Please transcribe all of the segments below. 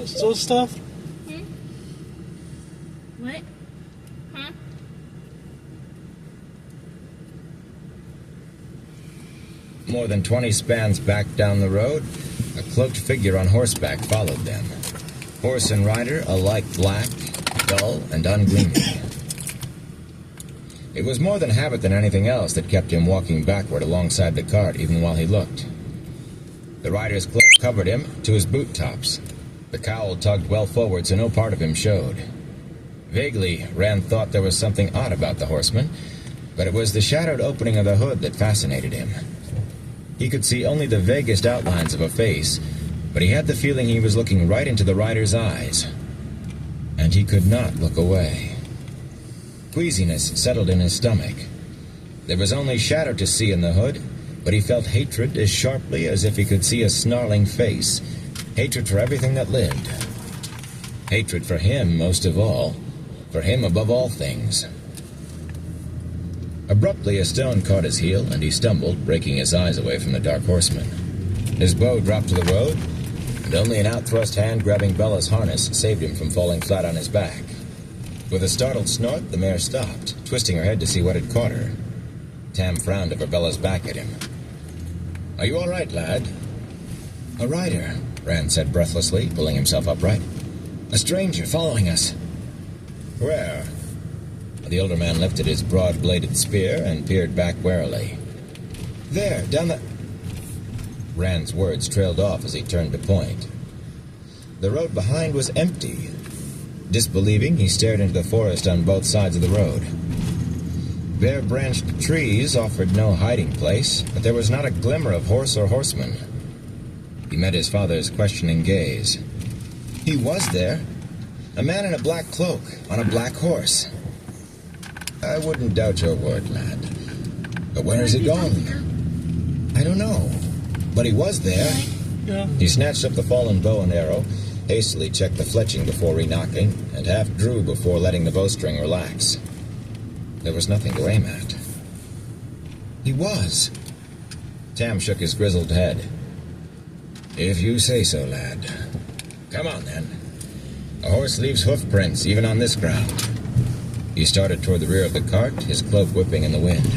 Those stuff? Hmm? What? Huh? More than 20 spans back down the road, a cloaked figure on horseback followed them. Horse and rider alike black, dull, and ungleaming. It was more than habit than anything else that kept him walking backward alongside the cart even while he looked. The rider's cloak covered him to his boot tops. The cowl tugged well forward so no part of him showed. Vaguely, Rand thought there was something odd about the horseman, but it was the shadowed opening of the hood that fascinated him. He could see only the vaguest outlines of a face, but he had the feeling he was looking right into the rider's eyes. And he could not look away. Queasiness settled in his stomach. There was only shadow to see in the hood, but he felt hatred as sharply as if he could see a snarling face. Hatred for everything that lived. Hatred for him most of all. For him above all things. Abruptly, a stone caught his heel, and he stumbled, breaking his eyes away from the dark horseman. His bow dropped to the road, and only an outthrust hand grabbing Bella's harness saved him from falling flat on his back. With a startled snort, the mare stopped, twisting her head to see what had caught her. Tam frowned over Bella's back at him. "Are you all right, lad?" "A rider," Rand said breathlessly, pulling himself upright. "A stranger following us." "Where?" The older man lifted his broad-bladed spear and peered back warily. "There, down the..." Rand's words trailed off as he turned to point. The road behind was empty. Disbelieving, he stared into the forest on both sides of the road. Bare-branched trees offered no hiding place, but there was not a glimmer of horse or horseman. He met his father's questioning gaze. He was there. A man in a black cloak, on a black horse. "I wouldn't doubt your word, lad. But where has he gone?" "I don't know. But he was there." Yeah. He snatched up the fallen bow and arrow, hastily checked the fletching before re-knocking, and half drew before letting the bowstring relax. There was nothing to aim at. He was. Tam shook his grizzled head. "If you say so, lad. Come on, then. A horse leaves hoof prints, even on this ground." He started toward the rear of the cart, his cloak whipping in the wind.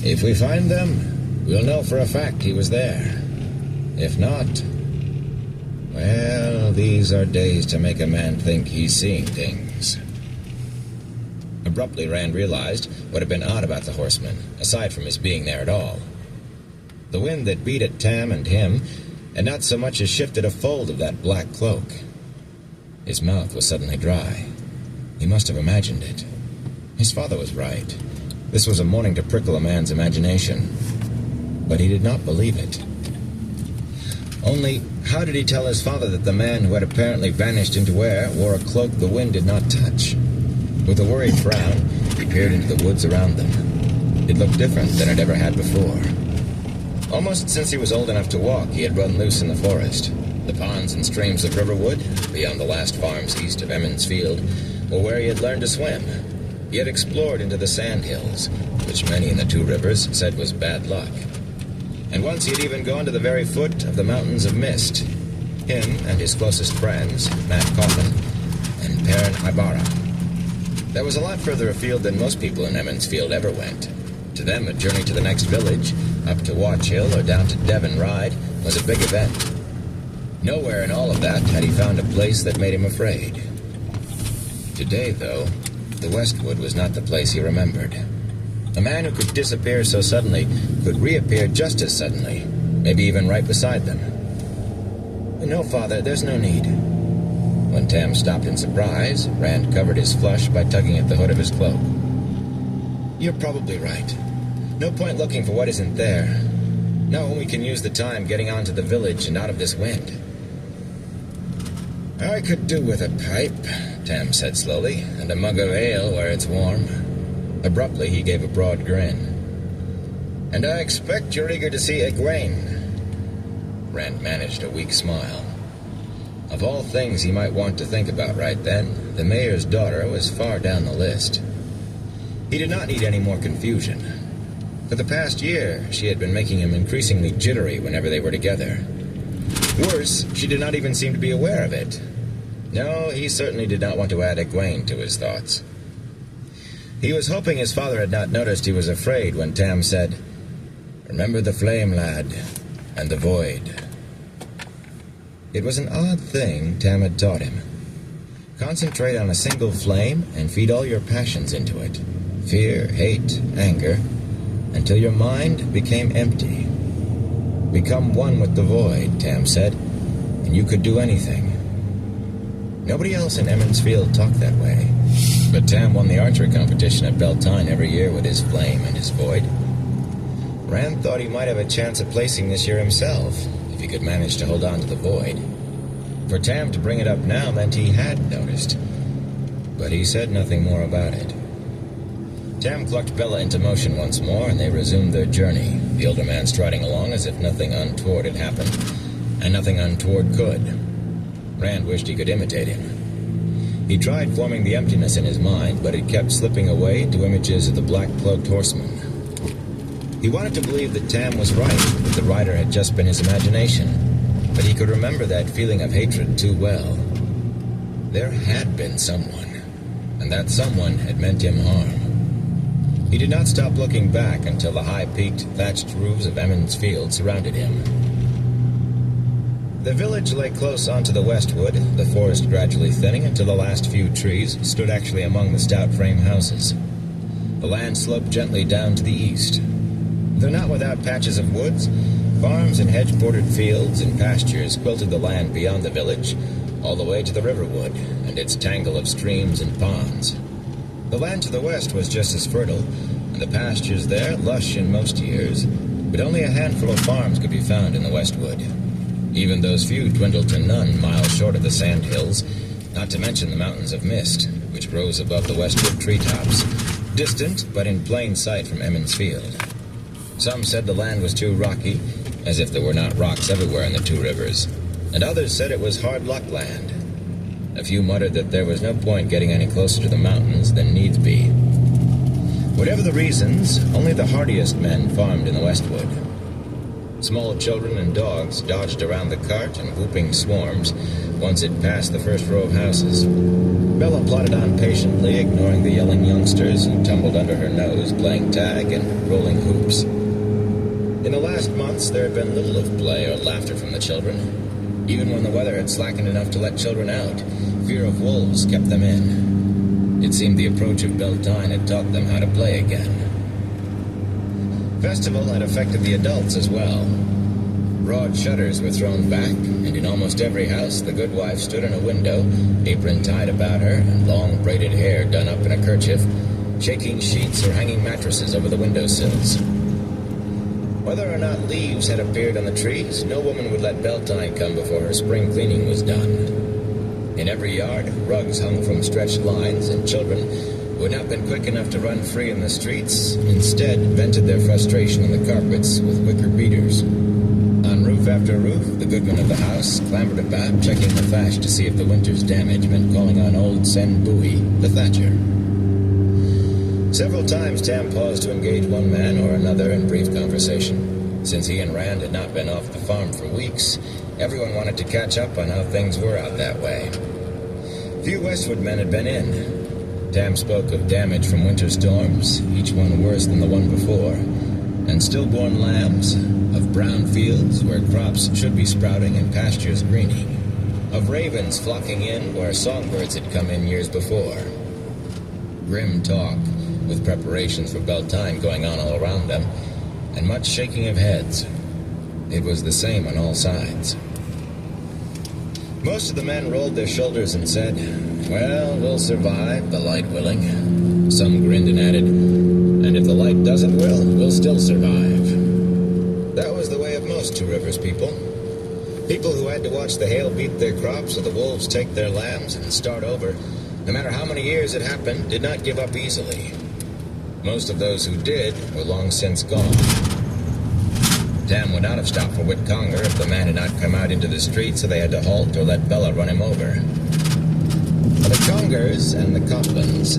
"If we find them, we'll know for a fact he was there. If not, well, these are days to make a man think he's seeing things." Abruptly, Rand realized what had been odd about the horseman, aside from his being there at all. The wind that beat at Tam and him had not so much as shifted a fold of that black cloak. His mouth was suddenly dry. He must have imagined it. His father was right. This was a morning to prickle a man's imagination. But he did not believe it. Only, how did he tell his father that the man who had apparently vanished into air wore a cloak the wind did not touch? With a worried frown, he peered into the woods around them. It looked different than it ever had before. Almost since he was old enough to walk, he had run loose in the forest. The ponds and streams of Riverwood, beyond the last farms east of Emmons Field, were where he had learned to swim. He had explored into the sandhills, which many in the Two Rivers said was bad luck. And once he had even gone to the very foot of the Mountains of Mist. Him and his closest friends, Matt Coffin and Perrin Ibarra. That was a lot further afield than most people in Emmons Field ever went. To them, a journey to the next village, up to Watch Hill or down to Devon Ride, was a big event. Nowhere in all of that had he found a place that made him afraid. Today, though, the Westwood was not the place he remembered. A man who could disappear so suddenly could reappear just as suddenly, maybe even right beside them. "No, Father, there's no need." When Tam stopped in surprise, Rand covered his flush by tugging at the hood of his cloak. "You're probably right. No point looking for what isn't there. No, we can use the time getting on to the village and out of this wind." "I could do with a pipe," Tam said slowly, "and a mug of ale where it's warm." Abruptly, he gave a broad grin. "And I expect you're eager to see Egwene." Rand managed a weak smile. Of all things he might want to think about right then, the mayor's daughter was far down the list. He did not need any more confusion. For the past year, she had been making him increasingly jittery whenever they were together. Worse, she did not even seem to be aware of it. No, he certainly did not want to add Egwene to his thoughts. He was hoping his father had not noticed he was afraid when Tam said, "Remember the flame, lad, and the void." It was an odd thing Tam had taught him. Concentrate on a single flame and feed all your passions into it. Fear, hate, anger, until your mind became empty. Become one with the void, Tam said, and you could do anything. Nobody else in Emond's Field talked that way, but Tam won the archery competition at Beltane every year with his flame and his void. Rand thought he might have a chance of placing this year himself, if he could manage to hold on to the void. For Tam to bring it up now meant he had noticed, but he said nothing more about it. Tam clucked Bella into motion once more, and they resumed their journey, the older man striding along as if nothing untoward had happened, and nothing untoward could. Rand wished he could imitate him. He tried forming the emptiness in his mind, but it kept slipping away into images of the black-cloaked horseman. He wanted to believe that Tam was right, that the rider had just been his imagination, but he could remember that feeling of hatred too well. There had been someone, and that someone had meant him harm. He did not stop looking back until the high-peaked, thatched roofs of Emond's Field surrounded him. The village lay close onto the westwood, the forest gradually thinning until the last few trees stood actually among the stout frame houses. The land sloped gently down to the east. Though not without patches of woods, farms and hedge-bordered fields and pastures quilted the land beyond the village, all the way to the Riverwood and its tangle of streams and ponds. The land to the west was just as fertile, and the pastures there lush in most years, but only a handful of farms could be found in the Westwood. Even those few dwindled to none miles short of the sand hills, not to mention the mountains of mist, which rose above the Westwood treetops, distant but in plain sight from Emond's Field. Some said the land was too rocky, as if there were not rocks everywhere in the two rivers, and others said it was hard luck land. A few muttered that there was no point getting any closer to the mountains than needs be. Whatever the reasons, only the hardiest men farmed in the Westwood. Small children and dogs dodged around the cart in whooping swarms once it passed the first row of houses. Bella plodded on patiently, ignoring the yelling youngsters who tumbled under her nose, playing tag and rolling hoops. In the last months, there had been little of play or laughter from the children. Even when the weather had slackened enough to let children out, fear of wolves kept them in. It seemed the approach of Beltane had taught them how to play again. Festival had affected the adults as well. Broad shutters were thrown back, and in almost every house the good wife stood in a window, apron tied about her, and long braided hair done up in a kerchief, shaking sheets or hanging mattresses over the windowsills. Whether or not leaves had appeared on the trees, no woman would let Beltane come before her spring cleaning was done. In every yard, rugs hung from stretched lines, and children, who had not been quick enough to run free in the streets, instead vented their frustration on the carpets with wicker beaters. On roof after roof, the goodman of the house clambered about, checking the thatch to see if the winter's damage meant calling on old Sen Bui, the thatcher. Several times Tam paused to engage one man or another in brief conversation. Since he and Rand had not been off the farm for weeks, everyone wanted to catch up on how things were out that way. Few Westwood men had been in. Tam spoke of damage from winter storms, each one worse than the one before, and stillborn lambs, of brown fields where crops should be sprouting and pastures greening, of ravens flocking in where songbirds had come in years before. Grim talk, with preparations for Beltane going on all around them, and much shaking of heads. It was the same on all sides. Most of the men rolled their shoulders and said, "Well, we'll survive, the light willing." Some grinned and added, "And if the light doesn't will, we'll still survive." That was the way of most Two Rivers people. People who had to watch the hail beat their crops or the wolves take their lambs and start over, no matter how many years it happened, did not give up easily. Most of those who did were long since gone. Tam would not have stopped for Whitconger if the man had not come out into the street, so they had to halt or let Bella run him over. The Congers and the Coplans,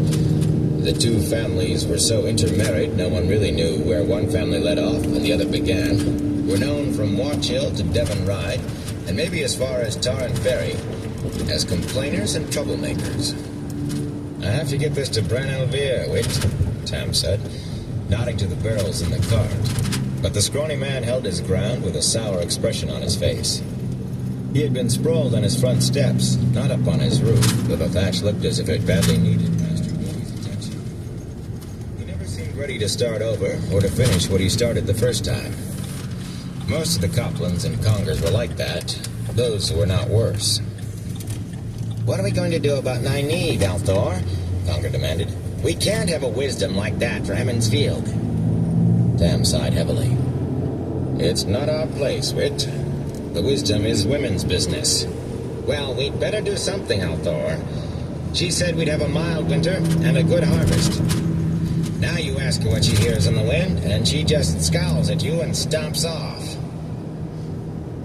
the two families were so intermarried no one really knew where one family led off and the other began, were known from Watch Hill to Devon Ride and maybe as far as Tarn Ferry, as complainers and troublemakers. I have to get this to Bran Elvire, Wit, Tam said, nodding to the barrels in the cart. But the scrawny man held his ground with a sour expression on his face. He had been sprawled on his front steps, not up on his roof, though the thatch looked as if it badly needed Master Bowie's attention. He never seemed ready to start over, or to finish what he started the first time. Most of the Coplands and Congers were like that, those who were not worse. What are we going to do about Nynaeve, Althor? Conger demanded. We can't have a wisdom like that for Emond's Field. Tam sighed heavily. It's not our place, Wit. The wisdom is women's business. Well, we'd better do something, Althor. She said we'd have a mild winter and a good harvest. Now you ask her what she hears in the wind, and she just scowls at you and stomps off.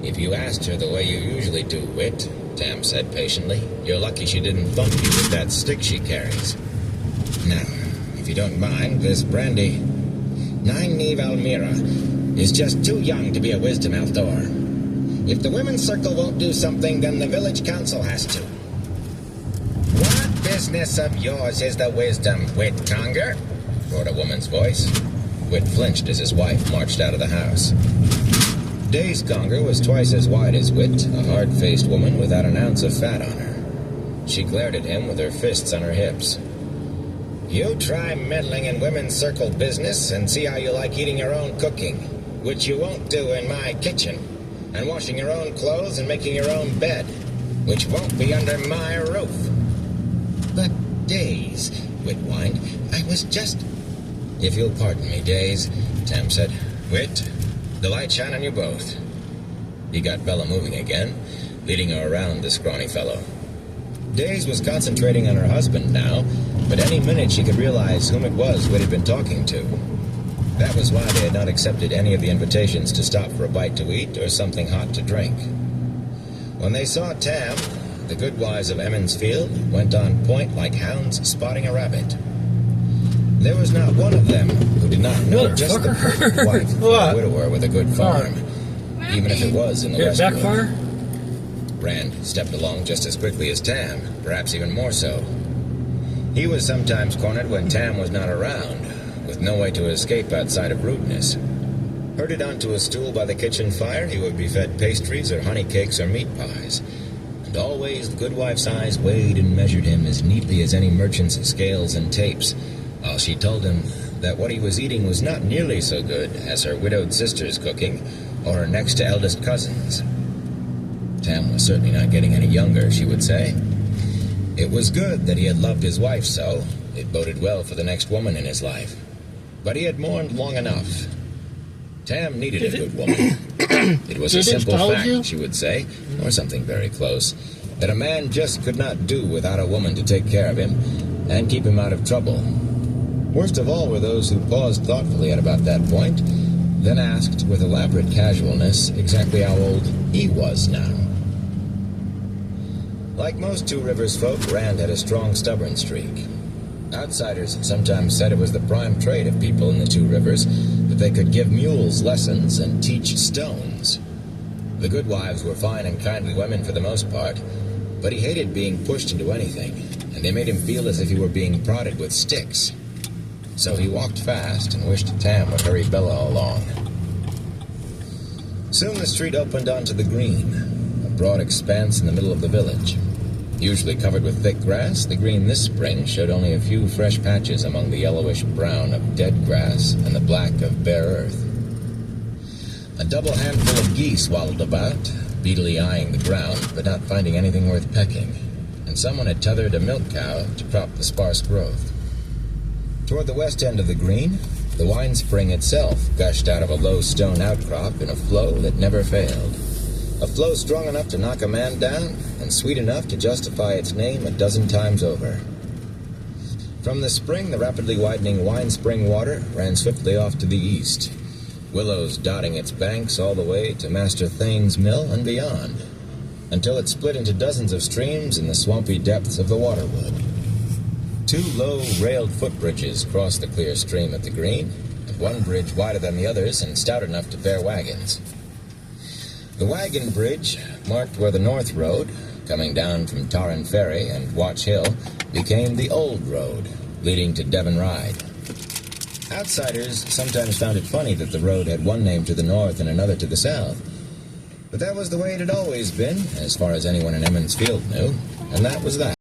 If you asked her the way you usually do, Wit, Tam said patiently, you're lucky she didn't thump you with that stick she carries. Now, if you don't mind, this brandy... Nynaeve Almira is just too young to be a wisdom, Althor. If the Women's Circle won't do something, then the village council has to. What business of yours is the wisdom, Wit Conger? Roared a woman's voice. Wit flinched as his wife marched out of the house. Days Conger was twice as wide as Wit, a hard-faced woman without an ounce of fat on her. She glared at him with her fists on her hips. You try meddling in Women's Circle business and see how you like eating your own cooking, which you won't do in my kitchen, and washing your own clothes and making your own bed, which won't be under my roof. But Days, Wit whined, I was just... If you'll pardon me, Days, Tam said. Wit, the light shine on you both. He got Bella moving again, leading her around the scrawny fellow. Days was concentrating on her husband now, but any minute she could realize whom it was Wit had been talking to. That was why they had not accepted any of the invitations to stop for a bite to eat or something hot to drink. When they saw Tam, the good wives of Emond's Field went on point like hounds spotting a rabbit. There was not one of them who did not know just the perfect wife for a widower with a good farm, even if it was in the West Wood. Rand stepped along just as quickly as Tam, perhaps even more so. He was sometimes cornered when Tam was not around, with no way to escape outside of rudeness. Herded onto a stool by the kitchen fire, he would be fed pastries or honey cakes or meat pies. And always the good wife's eyes weighed and measured him as neatly as any merchant's scales and tapes, while she told him that what he was eating was not nearly so good as her widowed sister's cooking or her next to eldest cousin's. Tam was certainly not getting any younger, she would say. It was good that he had loved his wife so. It boded well for the next woman in his life. But he had mourned long enough. Tam needed a good woman. It was a simple fact, she would say, or something very close, that a man just could not do without a woman to take care of him and keep him out of trouble. Worst of all were those who paused thoughtfully at about that point, then asked with elaborate casualness exactly how old he was now. Like most Two Rivers folk, Rand had a strong, stubborn streak. Outsiders sometimes said it was the prime trait of people in the Two Rivers that they could give mules lessons and teach stones. The good wives were fine and kindly women for the most part, but he hated being pushed into anything, and they made him feel as if he were being prodded with sticks. So he walked fast and wished Tam would hurry Bella along. Soon the street opened onto the green, a broad expanse in the middle of the village. Usually covered with thick grass, the green this spring showed only a few fresh patches among the yellowish brown of dead grass and the black of bare earth. A double handful of geese waddled about, beadily eyeing the ground, but not finding anything worth pecking, and someone had tethered a milk cow to prop the sparse growth. Toward the west end of the green, the wine spring itself gushed out of a low stone outcrop in a flow that never failed. A flow strong enough to knock a man down, and sweet enough to justify its name a dozen times over. From the spring, the rapidly widening wine spring water ran swiftly off to the east, willows dotting its banks all the way to Master Thane's mill and beyond, until it split into dozens of streams in the swampy depths of the waterwood. Two low, railed footbridges crossed the clear stream at the green, and one bridge wider than the others and stout enough to bear wagons. The wagon bridge marked where the North Road, coming down from Tarrant Ferry and Watch Hill, became the Old Road, leading to Devon Ride. Outsiders sometimes found it funny that the road had one name to the north and another to the south. But that was the way it had always been, as far as anyone in Emmons Field knew, and that was that.